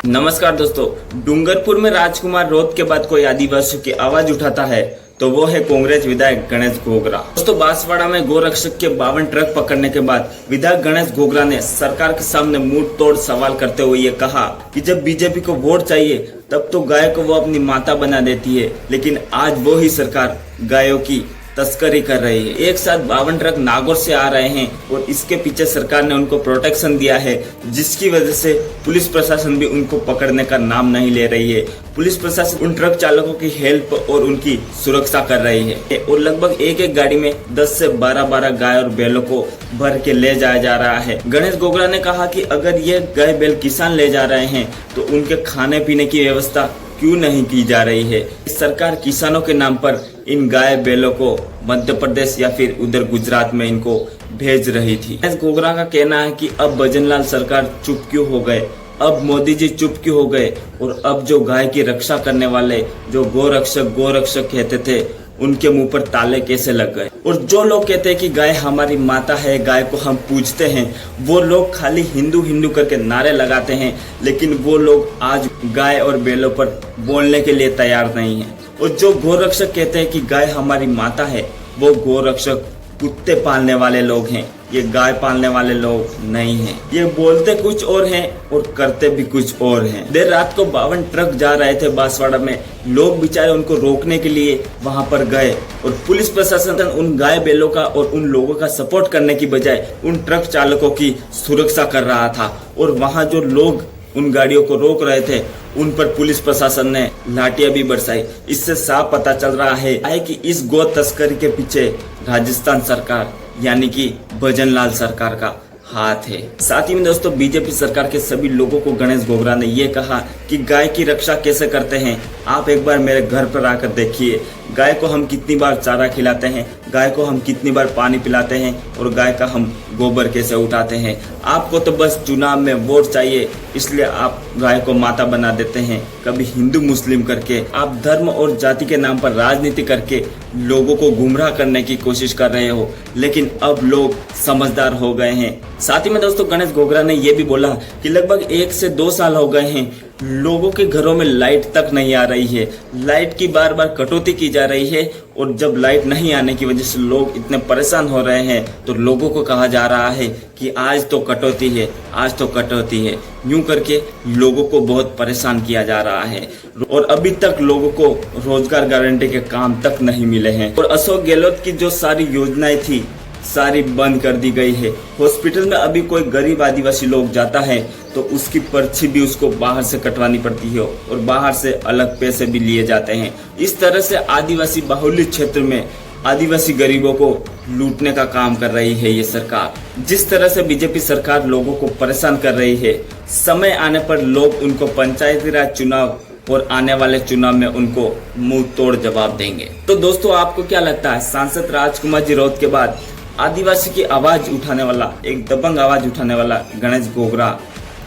नमस्कार दोस्तों, डूंगरपुर में राजकुमार रौत के बाद कोई आदिवासियों की आवाज उठाता है तो वो है कांग्रेस विधायक गणेश घोगरा। दोस्तों, बांसवाड़ा में गोरक्षक के 52 ट्रक पकड़ने के बाद विधायक गणेश घोगरा ने सरकार के सामने मुंह तोड़ सवाल करते हुए ये कहा कि जब बीजेपी को वोट चाहिए तब तो गाय को वो अपनी माता बना देती है, लेकिन आज वो ही सरकार गायों की तस्करी कर रही है। एक साथ 52 ट्रक नागौर से आ रहे हैं और इसके पीछे सरकार ने उनको प्रोटेक्शन दिया है, जिसकी वजह से पुलिस प्रशासन भी उनको पकड़ने का नाम नहीं ले रही है। पुलिस प्रशासन उन ट्रक चालकों की हेल्प और उनकी सुरक्षा कर रही है और लगभग एक गाड़ी में 10 से 12 गाय और बैलों को भर के ले जाया जा रहा है। गणेश घोगरा ने कहा कि अगर ये गाय बैल किसान ले जा रहे हैं तो उनके खाने पीने की व्यवस्था क्यों नहीं की जा रही है। सरकार किसानों के नाम पर इन गाय बैलों को मध्य प्रदेश या फिर उधर गुजरात में इनको भेज रही थी। गणेश घोगरा का कहना है कि अब भजनलाल सरकार चुप क्यों हो गए, अब मोदी जी चुप क्यों हो गए और अब जो गाय की रक्षा करने वाले जो गोरक्षक कहते थे उनके मुंह पर ताले कैसे लग गए। और जो लोग कहते हैं कि गाय हमारी माता है, गाय को हम पूजते हैं, वो लोग खाली हिंदू हिंदू करके नारे लगाते हैं, लेकिन वो लोग आज गाय और बैलों पर बोलने के लिए तैयार नहीं है। और जो गोरक्षक कहते हैं कि गाय हमारी माता है, वो गोरक्षक कुत्ते पालने वाले लोग हैं, ये गाय पालने वाले लोग नहीं हैं। ये बोलते कुछ और हैं और करते भी कुछ और हैं। देर रात को 52 ट्रक जा रहे थे बांसवाड़ा में, लोग बेचारे उनको रोकने के लिए वहां पर गए और पुलिस प्रशासन उन गाय बैलों का और उन लोगों का सपोर्ट करने की बजाय उन ट्रक चालकों की सुरक्षा कर रहा था। और वहां जो लोग उन गाड़ियों को रोक रहे थे उन पर पुलिस प्रशासन ने लाठियां भी बरसाई। इससे साफ पता चल रहा है कि इस गौ तस्करी के पीछे राजस्थान सरकार यानी कि भजनलाल सरकार का हाथ है। साथ ही में दोस्तों, बीजेपी सरकार के सभी लोगों को गणेश घोगरा ने यह कहा कि गाय की रक्षा कैसे करते हैं आप एक बार मेरे घर पर आकर देखिए। गाय को हम कितनी बार चारा खिलाते हैं, गाय को हम कितनी बार पानी पिलाते हैं और गाय का हम गोबर कैसे उठाते हैं। आपको तो बस चुनाव में वोट चाहिए, इसलिए आप गाय को माता बना देते हैं। कभी हिंदू मुस्लिम करके आप धर्म और जाति के नाम पर राजनीति करके लोगों को गुमराह करने की कोशिश कर रहे हो, लेकिन अब लोग समझदार हो गए हैं। साथ ही में दोस्तों, गणेश घोगरा ने यह भी बोला कि लगभग 1 से 2 साल हो गए हैं लोगों के घरों में लाइट तक नहीं आ रही है, लाइट की बार बार कटौती की जा रही है और जब लाइट नहीं आने की वजह से लोग इतने परेशान हो रहे हैं तो लोगों को कहा जा रहा है कि आज तो कटौती है, आज तो कटौती है। यूं करके लोगों को बहुत परेशान किया जा रहा है और अभी तक लोगों को रोजगार गारंटी के काम तक नहीं मिले हैं। और अशोक गहलोत की जो सारी योजनाएं थी सारी बंद कर दी गई है। हॉस्पिटल में अभी कोई गरीब आदिवासी लोग जाता है तो उसकी पर्ची भी उसको बाहर से कटवानी पड़ती है और बाहर से अलग पैसे भी लिए जाते हैं। इस तरह से आदिवासी बाहुल्य क्षेत्र में आदिवासी गरीबों को लूटने का काम कर रही है ये सरकार। जिस तरह से बीजेपी सरकार लोगों को परेशान कर रही है, समय आने पर लोग उनको पंचायती राज चुनाव और आने वाले चुनाव में उनको मुंह तोड़ जवाब देंगे। तो दोस्तों, आपको क्या लगता है, सांसद राजकुमार जी रौत के बाद आदिवासी की आवाज उठाने वाला, एक दबंग आवाज उठाने वाला गणेश घोगरा,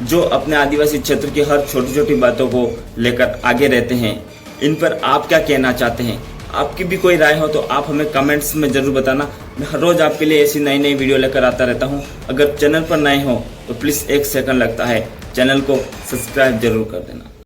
जो अपने आदिवासी क्षेत्र की हर छोटी छोटी बातों को लेकर आगे रहते हैं, इन पर आप क्या कहना चाहते हैं? आपकी भी कोई राय हो तो आप हमें कमेंट्स में जरूर बताना। मैं हर रोज आपके लिए ऐसी नई नई वीडियो लेकर आता रहता हूं। अगर चैनल पर नए हो तो प्लीज 1 सेकंड लगता है, चैनल को सब्सक्राइब जरूर कर देना।